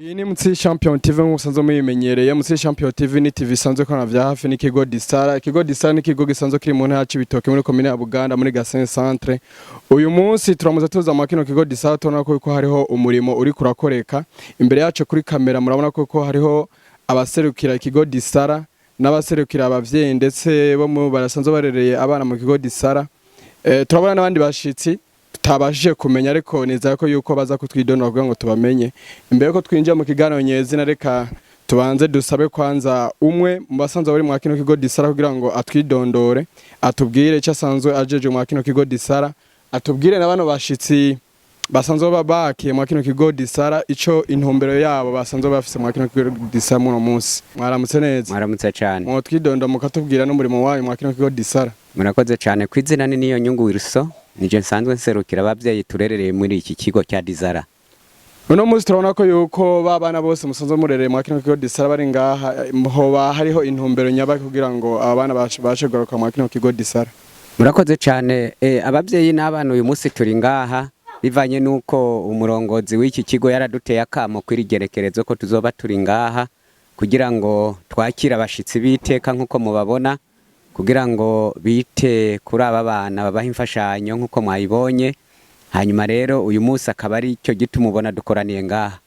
Iyi ni Mutsi Champion TV musanzwe muyimenyereye. Mutsi Champion TV ni TV isanzwe kona vya hafi n'ikigo Disara. Ikigo Disara ni ikigo gisanzwe kiri mu ntara y'Ibitoke muri komine ya Buganda muri Gasenyi Centre. Uyu munsi turamuza tuza mu kino kigo Disara tubona ko hariho umurimo uri kurakoreka. Imbere yacu kuri kamera murabona ko hariho abaserukira ikigo Disara n'abaserukira abavyeyi ndetse bo mu barasanzwe barereye abana mu kigo Disara. Turabona n'abandi bashitsi tutabashije kumenya ariko neza ko yuko baza kutwidona kugira ngo tubamenye. Imbere ko twinjira mu kiganiro nyezina reka tubanze dusabe kwanza umwe mu basanzwe bari mu kino kigo Disara kugira ngo atwidondore atubwire icyo asanzwe ajeje mu kino kigo Disara, atubwire nabano bashitsi basanzwe babakiye mu kino kigo Disara ico intumbero yabo basanzwe bafise mu kino kigo Disara muno munsi. Mwaramutse neza? Mwaramutse cyane. Mu twidonda mukatubwira n'umurimo wayo mu kino kigo Disara. Murakoze cyane kwizina ni niyo nyungu Wilson. Nije nsanzwe nserukira abavyeyi turerereye muri iki kigo cya Disara. Uno munsi turabona ko yuko babana bose musanzwe murereye mu kino kigo Disara bari ngaha hoba hariho intumbero nyaba kugira ngo abana bashe garuka mu kino kigo Disara. Murakoze cyane abavyeyi n'abana uyu munsi turi ngaha bivanye nuko umurongozi w'iki kigo yaraduteye akamo kwirigerekerezo ko tuzoba turi ngaha kugira ngo twakira abashitsi biteka nkuko mubabona kugira ngo bite kuri aba bana babaha imfashanyo nkuko mwayibonye. Hanyuma rero uyu munsi akaba ari cyo gituma ubona dukoraniye ngaha.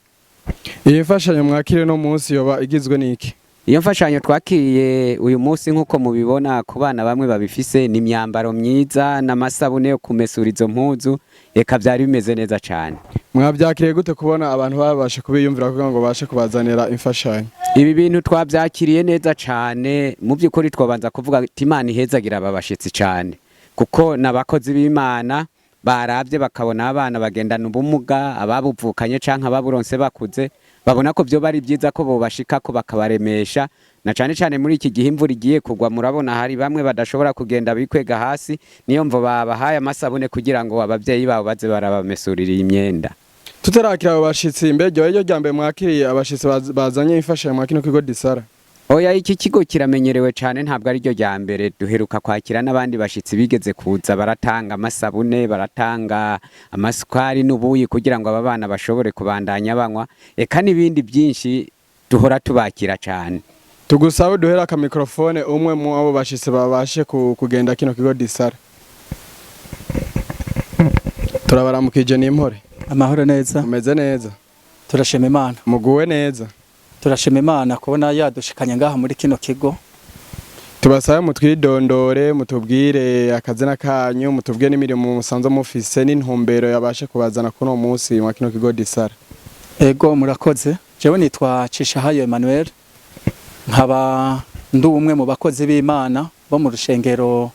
Iyi mfashanyo mwakiriye no munsi yoba igizwe n'iki? Iyo mfashanyo twakiriye uyu munsi nkuko mubibona ku bana bamwe babifise ni imyambaro myiza n'amasabune yo kumesura izo mpuzu, eka byari bimeze neza cyane. Mwabyakiriye gute kubona abantu babasha kubiyumvira kugira ngo bashe kubazanira imfashanyo? Ibi bintu twabyakiriye neza cyane, mu by'ukuri twabanza kuvuga ati Imana ihezagira ababashitsi cyane kuko nabakozi b'Imana barabye bakabona abana bagendana ubumuga ababuvukanye canke ababuronse bakuze, babona ko byo bari byiza ko bobashika ko bakabaremesha na cyane cyane muri iki gihe imvura igiye kugwa. Murabona hari bamwe badashobora kugenda bikwega hasi, niyo mvo babahaye amasabune kugira ngo abavyeyi babo baze barabamesurira imyenda. Tutarakira abo bashitsi mbere yo ryambe mwakiriye abashitsi bazanye imfashanyo mu kino kigo Disara. Oya, iki kigo kiramenyerewe cyane, ntabwo ari ryo rya mbere. Duheruka kwakira n'abandi bashitsi bigeze kuza baratanga amasabune, baratanga amasukari n'ubuyi kugira ngo aba bana bashobore kubandanya banywa, eka n'ibindi byinshi duhora tubakira cyane. Tugusabe duhera aka mikrofone umwe mu abo bashitsi babashe kugenda kino kigo Disara. Turabaramukije n'impore. Amahoro neza. Umeze neza? Turashima Imana. Muguwe neza? Turashima Imana kubona yadushikanye ngaha muri kino kigo. Tubasabe mutwidondore mutubwire akazina kanyu, mutubwire n'imirimo musanzwe mufise n'intumbero yabashe kubazana kuno munsi mu kino kigo Disara. Ego murakoze. Jewe nitwa Cishahayo Emmanuel. Nkaba ndu umwe mu bakozi b'Imana bo mu rushengero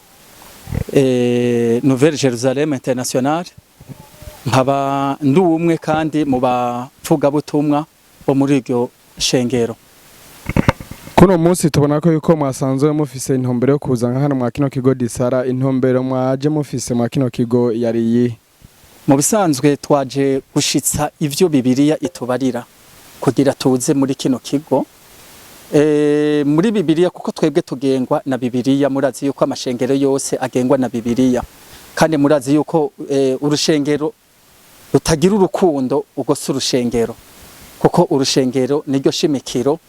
Nouvelle Jerusalem International. Nkaba ndu umwe kandi mu bavuga butumwa bo muri iryo shengero. Kuno munsi tubona ko yuko mwasanzwe mufise intumbero yo kuza hano mu kino kigo Disara. Intumbero mwaje mufise mu kino kigo yari yi? Mu bisanzwe twaje gushitsa ivyo Bibiliya itubarira kugira tuze muri kino kigo. Muri Bibiliya kuko twebwe tugengwa na Bibiliya, murazi yuko amashengero yose agengwa na Bibiliya, kandi murazi yuko urushengero rutagira urukundo ubwo si urushengero, kuko urushengero niryo shimikiro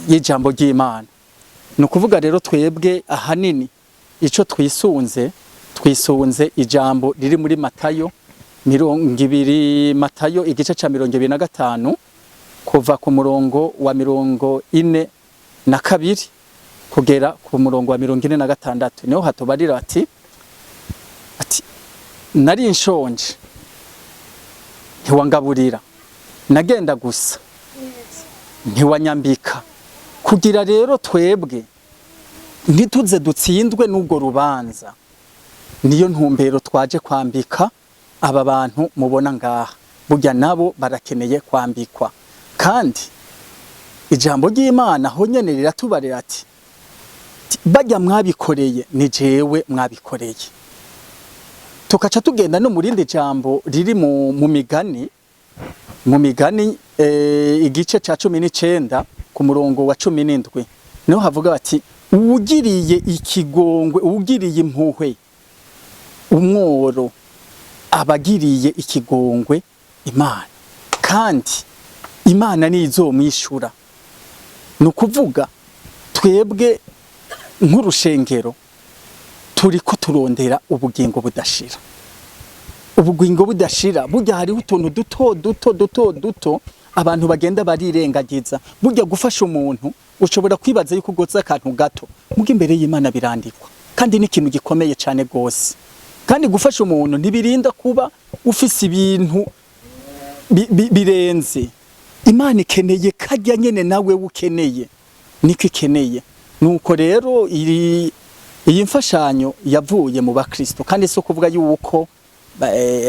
y'ijambo ry'Imana. Ni ukuvuga rero twebwe ahanini ico twisunze ijambo riri muri Matayo 20, Matayo igice ca 25 kuva ku murongo wa 42 kugera ku murongo wa 46. Niho hatubarira ati nari nshonje ntiwangaburira, nagenda gusa ntiwanyambika. Kugira rero twebwe ntituze dutsindwe n'ubwo rubanza, niyo ntumbero twaje kwambika aba bantu mubona ngaha. Burya nabo barakeneye kwambikwa, kandi ijambo ry'Imana ho nyene riratubarira ati bajya mwabikoreye ni jewe mwabikoreye. Tukaca tugenda no murindi jambo riri mu migani igice ca 19 ku murongo wa 17 niho havuga bati uwugiriye ikigongwe, uwugiriye impuhwe umworo abagiriye ikigongwe Imana, kandi Imana nizomwishura. Nukuvuga twebwe nk'urushengero turiko turondera ubugingo budashira. Ubugingo budashira burya hariho utuntu duto abantu bagenda barirengagiza. Burya gufasha umuntu ushobora kwibaza yuko ugoza akantu gato, muga imbere y'Imana birandikwa kandi ni ikintu gikomeye cyane gose. Kandi gufasha umuntu ntibirinda kuba ufise ibintu birenze. Imana ikeneye kajya nyene nawe ukeneye niko ikeneye. Nuko rero iyi mfashanyo yavuye mu bakristo kandi so kuvuga yuko